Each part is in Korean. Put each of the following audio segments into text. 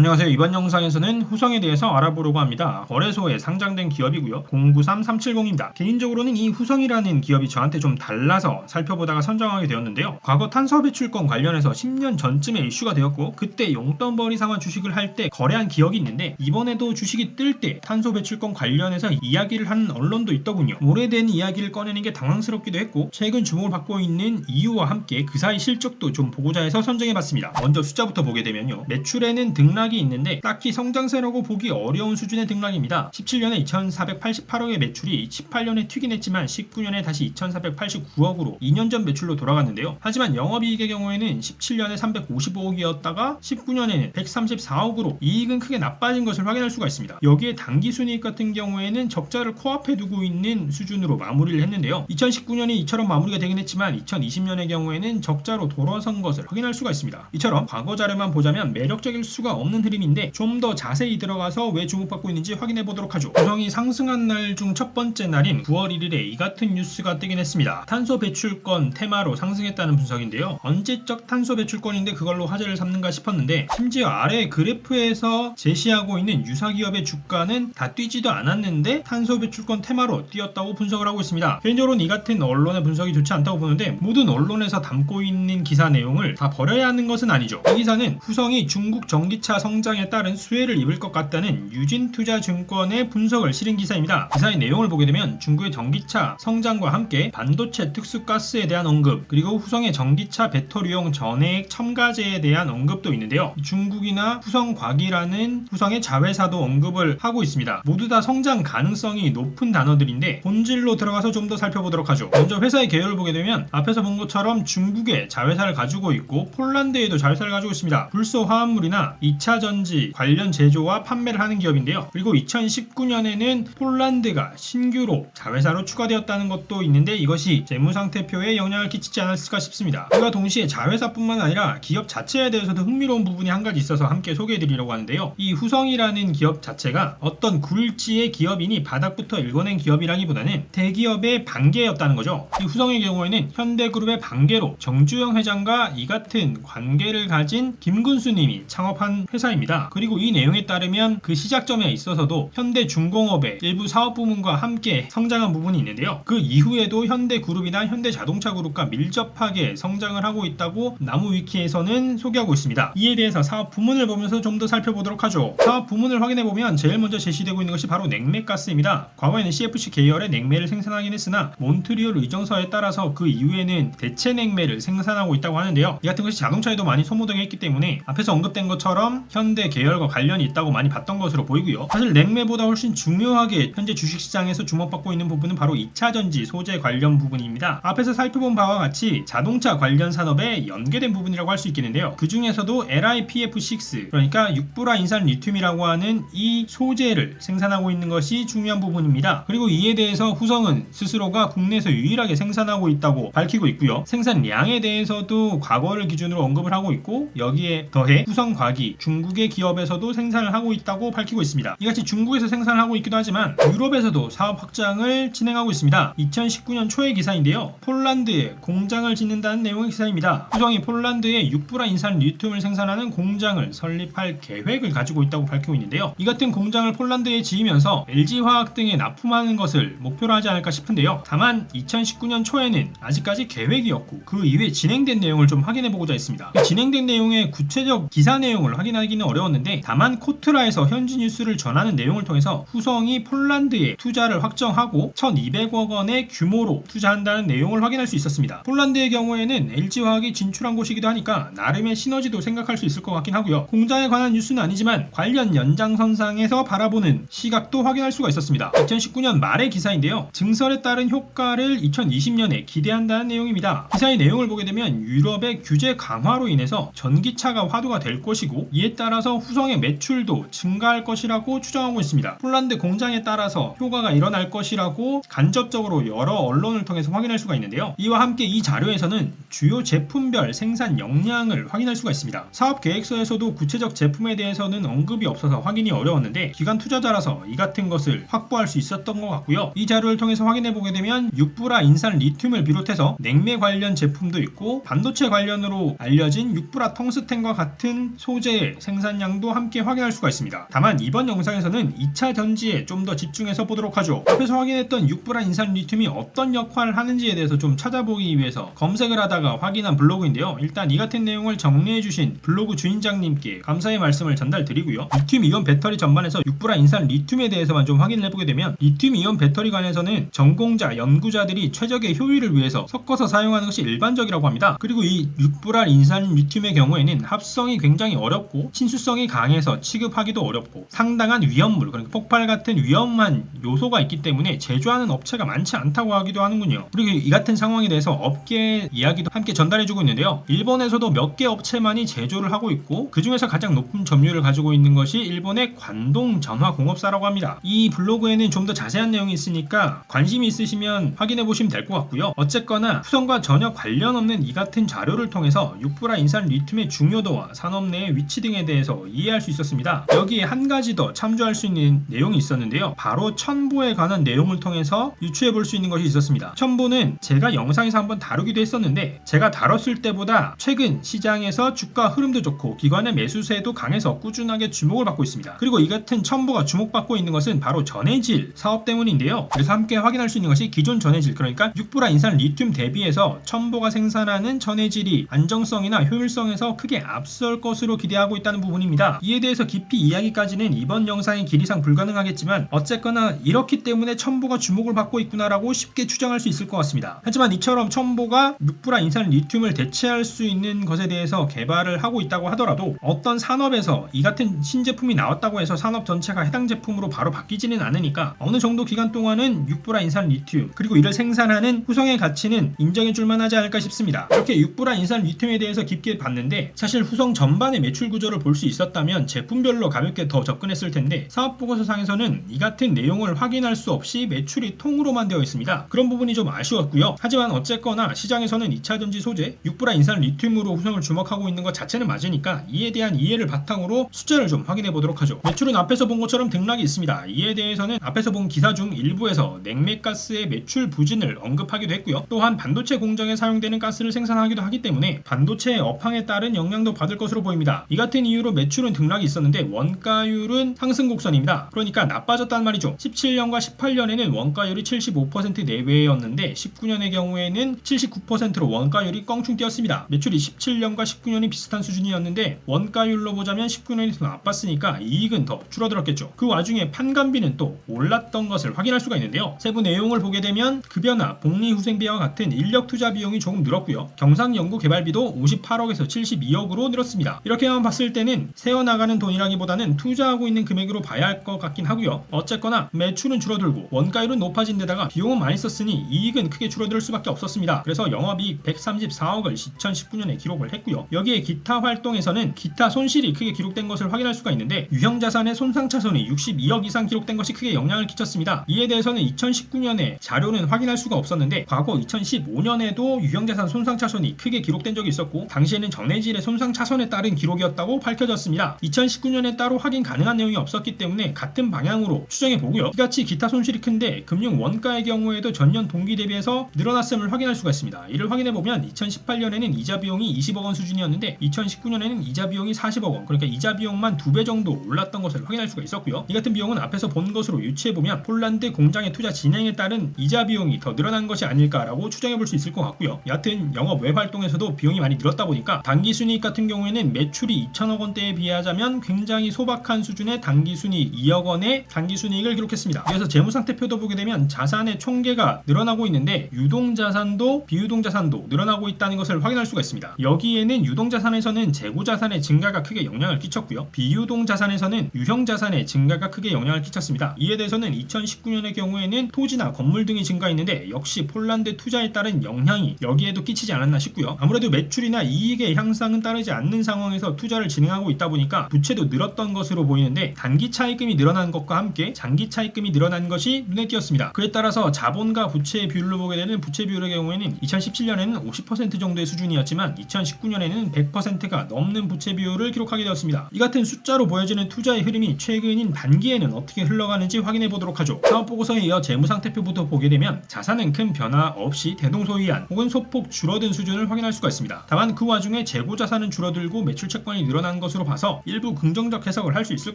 안녕하세요. 이번 영상에서는 후성에 대해서 알아보려고 합니다. 거래소에 상장된 기업이고요. 093370입니다. 개인적으로는 이 후성이라는 기업이 저한테 좀 달라서 살펴보다가 선정하게 되었는데요. 과거 탄소 배출권 관련해서 10년 전쯤에 이슈가 되었고 그때 용돈벌이 삼아 주식을 할 때 거래한 기억이 있는데 이번에도 주식이 뜰 때 탄소 배출권 관련해서 이야기를 하는 언론도 있더군요. 오래된 이야기를 꺼내는 게 당황스럽기도 했고 최근 주목을 받고 있는 이유와 함께 그 사이 실적도 좀 보고자 해서 선정해봤습니다. 먼저 숫자부터 보게 되면요. 매출에는 등락이 있는데 딱히 성장세라고 보기 어려운 수준의 등락입니다. 17년에 2488억의 매출이 18년에 튀긴 했지만 19년에 다시 2489억으로 2년 전 매출로 돌아갔는데요. 하지만 영업이익의 경우에는 17년에 355억이었다가 19년에는 134억으로 이익은 크게 나빠진 것을 확인할 수가 있습니다. 여기에 당기순이익 같은 경우에는 적자를 코앞에 두고 있는 수준으로 마무리를 했는데요. 2019년이 이처럼 마무리가 되긴 했지만 2020년의 경우에는 적자로 돌아선 것을 확인할 수가 있습니다. 이처럼 과거 자료만 보자면 매력적일 수가 없는 흐름인데 좀 더 자세히 들어가서 왜 주목받고 있는지 확인해 보도록 하죠. 후성이 상승한 날 중 첫 번째 날인 9월 1일에 이 같은 뉴스가 뜨긴 했습니다. 탄소 배출권 테마로 상승했다는 분석인데요. 언제적 탄소 배출권인데 그걸로 화제를 삼는가 싶었는데 심지어 아래 그래프에서 제시하고 있는 유사 기업의 주가는 다 뛰지도 않았는데 탄소 배출권 테마로 뛰었다고 분석을 하고 있습니다. 개인적으로는 이 같은 언론의 분석이 좋지 않다고 보는데 모든 언론에서 담고 있는 기사 내용을 다 버려야 하는 것은 아니죠. 이 기사는 후성이 중국 전기차 성장에 따른 수혜를 입을 것 같다는 유진투자증권의 분석을 실은 기사입니다. 기사의 내용을 보게 되면 중국의 전기차 성장과 함께 반도체 특수가스에 대한 언급, 그리고 후성의 전기차 배터리용 전해액 첨가제에 대한 언급도 있는데요. 중국이나 후성과기라는 후성의 자회사도 언급을 하고 있습니다. 모두 다 성장 가능성이 높은 단어들인데 본질로 들어가서 좀 더 살펴보도록 하죠. 먼저 회사의 개요를 보게 되면 앞에서 본 것처럼 중국에 자회사를 가지고 있고 폴란드에도 자회사를 가지고 있습니다. 불소 화합물이나 2차 전지 관련 제조와 판매를 하는 기업인데요. 그리고 2019년에는 폴란드가 신규로 자회사로 추가되었다는 것도 있는데 이것이 재무상태표에 영향을 끼치지 않았을까 싶습니다. 이와 동시에 자회사뿐만 아니라 기업 자체에 대해서도 흥미로운 부분이 한 가지 있어서 함께 소개해드리려고 하는데요. 이 후성이라는 기업 자체가 어떤 굴지의 기업이니 바닥부터 읽어낸 기업이라기보다는 대기업의 반계였다는 거죠. 이 후성의 경우에는 현대그룹의 반계로 정주영 회장과 이 같은 관계를 가진 김근수님이 창업한 회사입니다. 그리고 이 내용에 따르면 그 시작점에 있어서도 현대중공업의 일부 사업부문과 함께 성장한 부분이 있는데요. 그 이후에도 현대그룹이나 현대자동차그룹과 밀접하게 성장을 하고 있다고 나무위키에서는 소개하고 있습니다. 이에 대해서 사업 부문을 보면서 좀 더 살펴보도록 하죠. 사업 부문을 확인해보면 제일 먼저 제시되고 있는 것이 바로 냉매가스입니다. 과거에는 CFC 계열의 냉매를 생산하긴 했으나 몬트리올 의정서에 따라서 그 이후에는 대체 냉매를 생산하고 있다고 하는데요. 이 같은 것이 자동차에도 많이 소모되게 했기 때문에 앞에서 언급된 것처럼 현대 계열과 관련이 있다고 많이 봤던 것으로 보이고요. 사실 냉매보다 훨씬 중요하게 현재 주식시장에서 주목받고 있는 부분은 바로 2차전지 소재 관련 부분입니다. 앞에서 살펴본 바와 같이 자동차 관련 산업에 연계된 부분이라고 할 수 있겠는데요. 그 중에서도 LiPF6 그러니까 육불화 인산 리튬이라고 하는 이 소재를 생산하고 있는 것이 중요한 부분입니다. 그리고 이에 대해서 후성은 스스로가 국내에서 유일하게 생산하고 있다고 밝히고 있고요. 생산량에 대해서도 과거를 기준으로 언급을 하고 있고 여기에 더해 후성과기 중국의 기업에서도 생산을 하고 있다고 밝히고 있습니다. 이같이 중국에서 생산을 하고 있기도 하지만 유럽에서도 사업 확장을 진행하고 있습니다. 2019년 초의 기사인데요. 폴란드에 공장을 짓는다는 내용의 기사입니다. 후성이 폴란드에 육불화 인산 리튬을 생산하는 공장을 설립할 계획을 가지고 있다고 밝히고 있는데요. 이 같은 공장을 폴란드에 지으면서 LG화학 등에 납품하는 것을 목표로 하지 않을까 싶은데요. 다만 2019년 초에는 아직까지 계획이었고 그 이후에 진행된 내용을 좀 확인해보고자 했습니다. 진행된 내용의 구체적 기사 내용을 확인하기는 어려웠는데 다만 코트라에서 현지 뉴스를 전하는 내용을 통해서 후성이 폴란드에 투자를 확정하고 1200억 원의 규모로 투자한다는 내용을 확인할 수 있었습니다. 폴란드의 경우에는 LG화학이 진출한 곳이기도 하니까 나름의 시너지도 생각할 수 있을 것 같긴 하고요. 공장에 관한 뉴스는 아니지만 관련 연장선상에서 바라보는 시각도 확인할 수가 있었습니다. 2019년 말의 기사인데요. 증설에 따른 효과를 2020년에 기대한다는 내용입니다. 기사의 내용을 보게 되면 유럽의 규제 강화로 인해서 전기차가 화두가 될 것이고 이에 따라서 후성의 매출도 증가할 것이라고 추정하고 있습니다. 폴란드 공장에 따라서 효과가 일어날 것이라고 간접적으로 여러 언론을 통해서 확인할 수가 있는데요. 이와 함께 이 자료에서는 주요 제품별 생산 역량을 확인할 수가 있습니다. 사업 계획서에서도 구체적 제품에 대해서는 언급이 없어서 확인이 어려웠는데 기관 투자자라서 이 같은 것을 확보할 수 있었던 것 같고요. 이 자료를 통해서 확인해 보게 되면 육불화 인산 리튬을 비롯해서 냉매 관련 제품도 있고 반도체 관련으로 알려진 육불화 텅스텐과 같은 소재의 생산량도 함께 확인할 수가 있습니다. 다만 이번 영상에서는 2차 전지에 좀 더 집중해서 보도록 하죠. 앞에서 확인했던 육불화 인산 리튬이 어떤 역할을 하는지에 대해서 좀 찾아보기 위해서 검색을 하다가 확인한 블로그인데요. 일단 이 같은 내용을 정리해주신 블로그 주인장님께 감사의 말씀을 전달드리고요. 리튬 이온 배터리 전반에서 육불화 인산 리튬에 대해서만 좀 확인을 해보게 되면 리튬 이온 배터리 관해서는 전공자, 연구자들이 최적의 효율을 위해서 섞어서 사용하는 것이 일반적이라고 합니다. 그리고 이 육불화 인산 리튬의 경우에는 합성이 굉장히 어렵고 친수성이 강해서 취급하기도 어렵고 상당한 위험물, 그러니까 폭발 같은 위험한 요소가 있기 때문에 제조하는 업체가 많지 않다고 하기도 하는군요. 그리고 이 같은 상황에 대해서 업계 이야기도 함께 전달해주고 있는데요. 일본에서도 몇 개 업체만이 제조를 하고 있고 그 중에서 가장 높은 점유율을 가지고 있는 것이 일본의 관동전화공업사라고 합니다. 이 블로그에는 좀 더 자세한 내용이 있으니까 관심이 있으시면 확인해 보시면 될 것 같고요. 어쨌거나 후성과 전혀 관련 없는 이 같은 자료를 통해서 육불화 인산 리튬의 중요도와 산업 내의 위치 등에 대해서 이해할 수 있었습니다. 여기에 한 가지 더 참조할 수 있는 내용이 있었는데요. 바로 첨보에 관한 내용을 통해서 유추해 볼 수 있는 것이 있었습니다. 첨보는 제가 영상에서 한번 다루기도 했었는데 제가 다뤘을 때보다 최근 시장에서 주가 흐름도 좋고 기관의 매수세도 강해서 꾸준하게 주목을 받고 있습니다. 그리고 이 같은 첨보가 주목받고 있는 것은 바로 전해질 사업 때문인데요. 그래서 함께 확인할 수 있는 것이 기존 전해질, 그러니까 육불화 인산 리튬 대비해서 첨보가 생산하는 전해질이 안정성이나 효율성에서 크게 앞설 것으로 기대하고 있다는 부분입니다. 이에 대해서 깊이 이야기까지는 이번 영상의 길이상 불가능하겠지만 어쨌거나 이렇기 때문에 첨보가 주목을 받고 있구나라고 쉽게 추정할 수 있을 것 같습니다. 하지만 이처럼 첨보가 육불화 인산 리튬을 대체할 수 있는 것에 대해서 개발을 하고 있다고 하더라도 어떤 산업에서 이 같은 신제품이 나왔다고 해서 산업 전체가 해당 제품으로 바로 바뀌지는 않으니까 어느 정도 기간 동안은 육불화 인산 리튬 그리고 이를 생산하는 후성의 가치는 인정해줄 만하지 않을까 싶습니다. 이렇게 육불화 인산 리튬에 대해서 깊게 봤는데 사실 후성 전반의 매출 구조를 볼 수 있었다면 제품별로 가볍게 더 접근했을 텐데 사업보고서상에서는 이 같은 내용을 확인할 수 없이 매출이 통으로만 되어 있습니다. 그런 부분이 좀 아쉬웠고요. 하지만 어쨌거나 시장에서는 2차전지 소재, 육불화 인산 리튬으로 후성을 주목하고 있는 것 자체는 맞으니까 이에 대한 이해를 바탕으로 숫자를 좀 확인해 보도록 하죠. 매출은 앞에서 본 것처럼 등락이 있습니다. 이에 대해서는 앞에서 본 기사 중 일부에서 냉매가스의 매출 부진을 언급하기도 했고요. 또한 반도체 공정에 사용되는 가스를 생산하기도 하기 때문에 반도체의 업황에 따른 영향도 받을 것으로 보입니다. 이 같은 이유로 매출은 등락이 있었는데 원가율은 상승 곡선입니다. 그러니까 나빠졌단 말이죠. 17년과 18년에는 원가율이 75% 내외였는데 19년의 경우에는 79%로 원가율이 껑충 뛰었습니다. 매출이 17년과 19년이 비슷한 수준이었는데 원가율로 보자면 19년이 더 나빴으니까 이익은 더 줄어들었겠죠. 그 와중에 판관비는 또 올랐던 것을 확인할 수가 있는데요. 세부 내용을 보게 되면 급여나 복리후생비와 같은 인력 투자 비용이 조금 늘었고요. 경상연구개발비도 58억에서 72억으로 늘었습니다. 이렇게만 봤을 때는 새어나가는 돈이라기보다는 투자하고 있는 금액으로 봐야 할 것 같긴 하고요. 어쨌거나 매출은 줄어들고 원가율은 높아진 데다가 비용은 많이 썼으니 이익은 크게 줄어들 수밖에 없었습니다. 그래서 영업이익 134억을 2019년에 기록을 했고요. 여기에 기타 활동에서는 기타 손실이 크게 기록된 것을 확인할 수가 있는데 유형자산의 손상차손이 62억 이상 기록된 것이 크게 영향을 끼쳤습니다. 이에 대해서는 2019년에 자료는 확인할 수가 없었는데 과거 2015년에도 유형자산 손상차손이 크게 기록된 적이 있었고 당시에는 전해질의 손상차손에 따른 기록이었다고 밝혀졌습니다. 2019년에 따로 확인 가능한 내용이 없었기 때문에 같은 방향으로 추정해보고요. 이같이 기타 손실이 큰데 금융 원가의 경우에도 전년 동기 대비해서 늘어났음을 확인할 수가 있습니다. 이를 확인해보면 2018년에는 이자 비용이 20억 원 수준이었는데 2019년에는 이자 비용이 40억 원, 그러니까 이자 비용만 2배 정도 올랐던 것을 확인할 수가 있었고요. 이 같은 비용은 앞에서 본 것으로 유추해보면 폴란드 공장의 투자 진행에 따른 이자 비용이 더 늘어난 것이 아닐까라고 추정해볼 수 있을 것 같고요. 여하튼 영업 외 활동에서도 비용이 많이 늘었다 보니까 당기순이익 같은 경우에는 매출이 2천억 원대에 비하자면 굉장히 소박한 수준의 당기순이익 2억 원의 당기순이익을 기록했습니다. 그래서 재무상태표도 보게 되면 자산의 총계가 늘어나고 있는데 유동자산도 비유동자산도 늘어나고 있다는 것을 확인할 수가 있습니다. 여기에는 유동자산에서는 재고자산의 증가가 크게 영향을 끼쳤고요. 비유동자산에서는 유형자산의 증가가 크게 영향을 끼쳤습니다. 이에 대해서는 2019년의 경우에는 토지나 건물 등이 증가했는데 역시 폴란드 투자에 따른 영향이 여기에도 끼치지 않았나 싶고요. 아무래도 매출이나 이익의 향상은 따르지 않는 상황에서 투자를 진행하고 있다 보니까 부채도 늘었던 것으로 보이는데 단기 차입금이 늘어난 것과 함께 장기 차입금이 늘어난 것이 눈에 띄었습니다. 그에 따라서 자본과 부채의 비율로 보게 되는 부채 비율의 경우에는 2017년에는 50% 정도의 수준이었지만 2019년에는 100%가 넘는 부채 비율을 기록하게 되었습니다. 이 같은 숫자로 보여지는 투자의 흐름이 최근인 단기에는 어떻게 흘러가는지 확인해 보도록 하죠. 사업보고서에 이어 재무상태표부터 보게 되면 자산은 큰 변화 없이 대동소이한 혹은 소폭 줄어든 수준을 확인할 수가 있습니다. 다만 그 와중에 재고자산은 줄어들고 매출 채권이 늘어난 늘어난 것으로 봐서 일부 긍정적 해석을 할 수 있을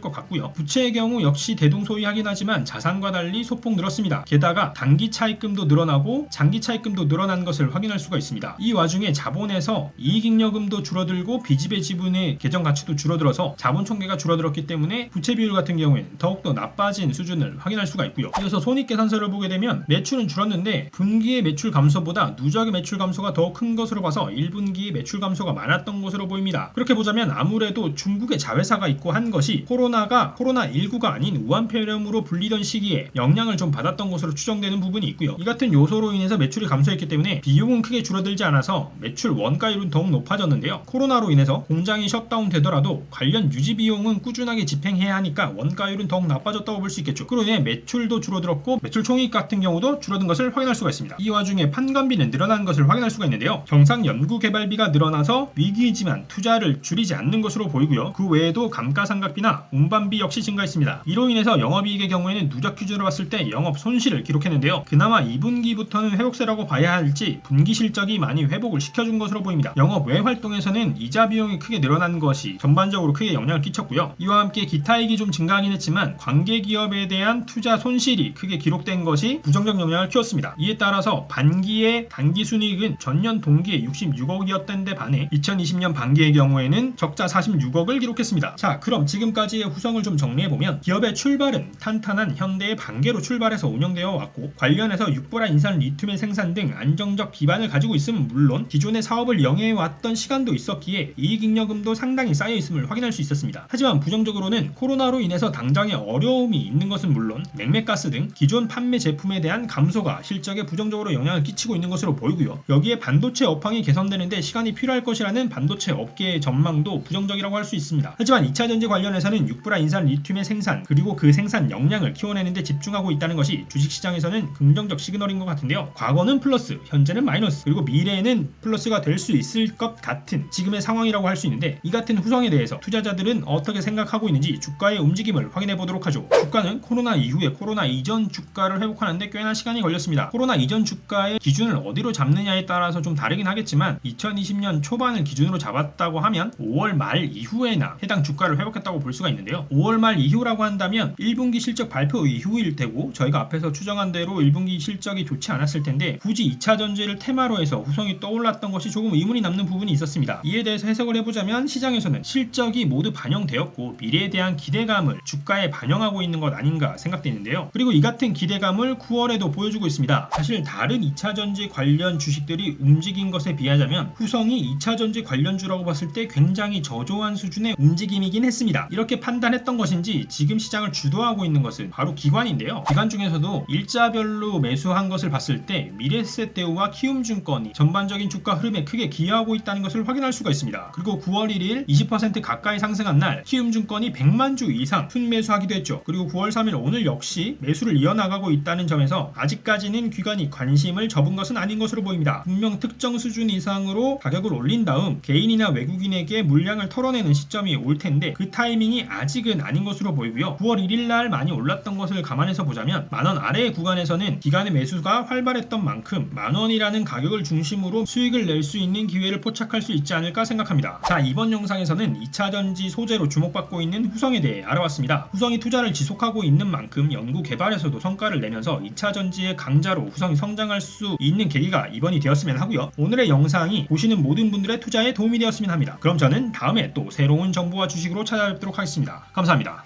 것 같고요. 부채의 경우 역시 대동소이하긴 하지만 자산과 달리 소폭 늘었습니다. 게다가 단기 차입금도 늘어나고 장기 차입금도 늘어난 것을 확인할 수가 있습니다. 이 와중에 자본에서 이익잉여금도 줄어들고 빚집의 지분의 계정 가치도 줄어들어서 자본 총계가 줄어들었기 때문에 부채 비율 같은 경우에는 더욱더 나빠진 수준을 확인할 수가 있고요. 이어서 손익계산서를 보게 되면 매출은 줄었는데 분기의 매출 감소보다 누적의 매출 감소가 더 큰 것으로 봐서 1분기 매출 감소가 많았던 것으로 보입니다. 그렇게 보자면 아무래도 중국의 자회사가 있고 한 것이 코로나19가 아닌 우한폐렴으로 불리던 시기에 영향을 좀 받았던 것으로 추정되는 부분이 있고요. 이 같은 요소로 인해서 매출이 감소했기 때문에 비용은 크게 줄어들지 않아서 매출 원가율은 더욱 높아졌는데요. 코로나로 인해서 공장이 셧다운 되더라도 관련 유지 비용은 꾸준하게 집행해야 하니까 원가율은 더욱 나빠졌다고 볼 수 있겠죠. 그로 인해 매출도 줄어들었고 매출 총익 같은 경우도 줄어든 것을 확인할 수가 있습니다. 이 와중에 판관비는 늘어난 것을 확인할 수가 있는데요. 경상 연구개발비가 늘어나서 위기이지만 투자를 줄이지 않는 것으로 보이고요. 그 외에도 감가상각비나 운반비 역시 증가했습니다. 이로 인해서 영업이익의 경우에는 누적 기준으로 봤을 때 영업 손실을 기록했는데요. 그나마 2분기부터는 회복세라고 봐야 할지 분기 실적이 많이 회복을 시켜준 것으로 보입니다. 영업 외 활동에서는 이자 비용이 크게 늘어난 것이 전반적으로 크게 영향을 끼쳤고요. 이와 함께 기타이익이 좀 증가하긴 했지만 관계기업에 대한 투자 손실이 크게 기록된 것이 부정적 영향을 키웠습니다. 이에 따라서 반기의 단기순이익은 전년 동기에 66억이었던 데 반해 2020년 반기의 경우에는 적자 46억을 기록했습니다. 자, 그럼 지금까지의 후성을 좀 정리해보면 기업의 출발은 탄탄한 현대의 반계로 출발해서 운영되어 왔고 관련해서 육보라 인산 리튬의 생산 등 안정적 기반을 가지고 있음은 물론 기존의 사업을 영위해왔던 시간도 있었기에 이익잉여금도 상당히 쌓여있음을 확인할 수 있었습니다. 하지만 부정적으로는 코로나로 인해서 당장의 어려움이 있는 것은 물론 맥메가스 등 기존 판매 제품에 대한 감소가 실적에 부정적으로 영향을 끼치고 있는 것으로 보이고요. 여기에 반도체 업황이 개선되는데 시간이 필요할 것이라는 반도체 업계의 전망도 부정적이라고 할 수 있습니다. 하지만 2차전지 관련해서는 육브라 인산 리튬의 생산 그리고 그 생산 역량을 키워내는데 집중하고 있다는 것이 주식시장에서는 긍정적 시그널인 것 같은데요. 과거는 플러스, 현재는 마이너스, 그리고 미래에는 플러스가 될 수 있을 것 같은 지금의 상황이라고 할 수 있는데 이 같은 후성에 대해서 투자자들은 어떻게 생각하고 있는지 주가의 움직임을 확인해 보도록 하죠. 주가는 코로나 이후에 코로나 이전 주가를 회복하는데 꽤나 시간이 걸렸습니다. 코로나 이전 주가의 기준을 어디로 잡느냐에 따라서 좀 다르긴 하겠지만 2020년 초반을 기준으로 잡았다고 하면 5월 말 이후에나 해당 주가를 회복했다고 볼 수가 있는데요. 5월 말 이후라고 한다면 1분기 실적 발표 이후일 테고 저희가 앞에서 추정한 대로 1분기 실적이 좋지 않았을 텐데 굳이 2차전지를 테마로 해서 후성이 떠올랐던 것이 조금 의문이 남는 부분이 있었습니다. 이에 대해서 해석을 해보자면 시장에서는 실적이 모두 반영되었고 미래에 대한 기대감을 주가에 반영하고 있는 것 아닌가 생각되는데요. 그리고 이 같은 기대감을 9월에도 보여주고 있습니다. 사실 다른 2차전지 관련 주식들이 움직인 것에 비하자면 후성이 2차전지 관련주라고 봤을 때 굉장히 저조한 수준의 움직임이긴 했습니다. 이렇게 판단했던 것인지 지금 시장을 주도하고 있는 것은 바로 기관인데요. 기관 중에서도 일자별로 매수한 것을 봤을 때 미래에셋대우와 키움증권이 전반적인 주가 흐름에 크게 기여하고 있다는 것을 확인할 수가 있습니다. 그리고 9월 1일 20% 가까이 상승한 날 키움증권이 100만 주 이상 순매수하기도 했죠. 그리고 9월 3일 오늘 역시 매수를 이어나가고 있다는 점에서 아직까지는 기관이 관심을 접은 것은 아닌 것으로 보입니다. 분명 특정 수준 이상으로 가격을 올린 다음 개인이나 외국인에게 물량을 털어내는 시점이 올 텐데 그 타이밍이 아직은 아닌 것으로 보이고요. 9월 1일 날 많이 올랐던 것을 감안해서 보자면 만원 아래의 구간에서는 기관의 매수가 활발했던 만큼 만원이라는 가격을 중심으로 수익을 낼 수 있는 기회를 포착할 수 있지 않을까 생각합니다. 자, 이번 영상에서는 2차전지 소재로 주목받고 있는 후성에 대해 알아봤습니다. 후성이 투자를 지속하고 있는 만큼 연구 개발에서도 성과를 내면서 2차전지의 강자로 후성이 성장할 수 있는 계기가 이번이 되었으면 하고요. 오늘의 영상이 보시는 모든 분들의 투자에 도움이 되었으면 합니다. 그럼 저는 다음에 또 새로운 정보와 주식으로 찾아뵙도록 하겠습니다. 감사합니다.